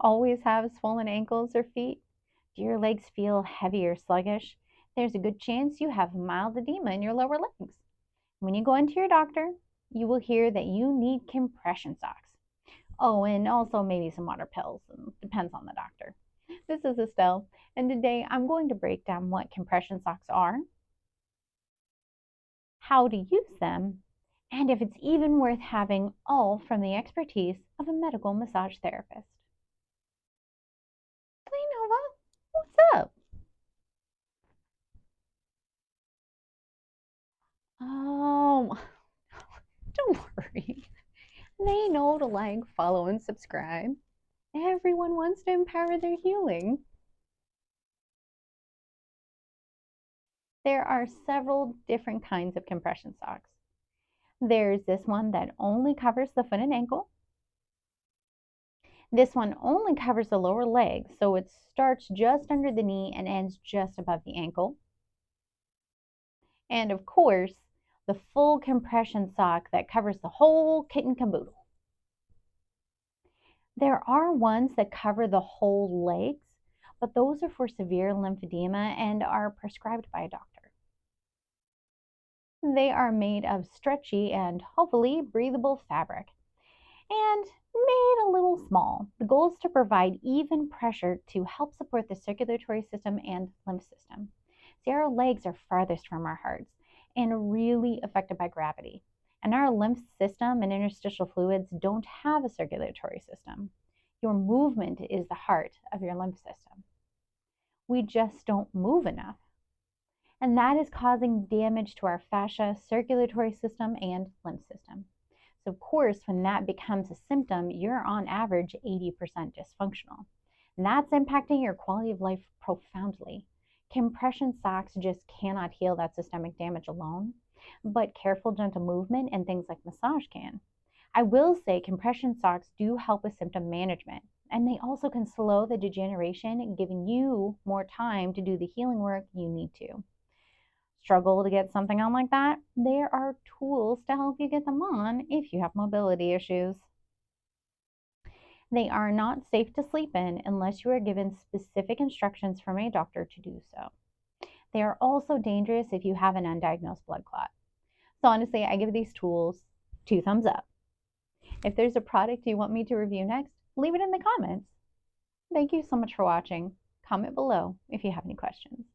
always have swollen ankles or feet? Do your legs feel heavy or sluggish? There's a good chance you have mild edema in your lower legs. When you go into your doctor, you will hear that you need compression socks. Oh, and also maybe some water pills. Depends on the doctor. This is Estelle, and today I'm going to break down what compression socks are, how to use them, and if it's even worth having, all from the expertise of a medical massage therapist. Hey Nova, what's up? Oh, don't worry. They know to like, follow, and subscribe. Everyone wants to empower their healing. There are several different kinds of compression socks. There's this one that only covers the foot and ankle. This one only covers the lower leg, so it starts just under the knee and ends just above the ankle. And of course, the full compression sock that covers the whole kit and caboodle. There are ones that cover the whole legs, but those are for severe lymphedema and are prescribed by a doctor. They are made of stretchy and hopefully breathable fabric and made a little small. The goal is to provide even pressure to help support the circulatory system and lymph system. See, our legs are farthest from our hearts and really affected by gravity. And our lymph system and interstitial fluids don't have a circulatory system. Your movement is the heart of your lymph system. We just don't move enough. And that is causing damage to our fascia, circulatory system, and lymph system. So of course, when that becomes a symptom, you're on average 80% dysfunctional. And that's impacting your quality of life profoundly. Compression socks just cannot heal that systemic damage alone, but careful, gentle movement and things like massage can. I will say compression socks do help with symptom management, and they also can slow the degeneration, giving you more time to do the healing work you need to. Struggle to get something on like that? There are tools to help you get them on if you have mobility issues. They are not safe to sleep in unless you are given specific instructions from a doctor to do so. They are also dangerous if you have an undiagnosed blood clot. So honestly, I give these tools 2 thumbs up. If there's a product you want me to review next, leave it in the comments. Thank you so much for watching. Comment below if you have any questions.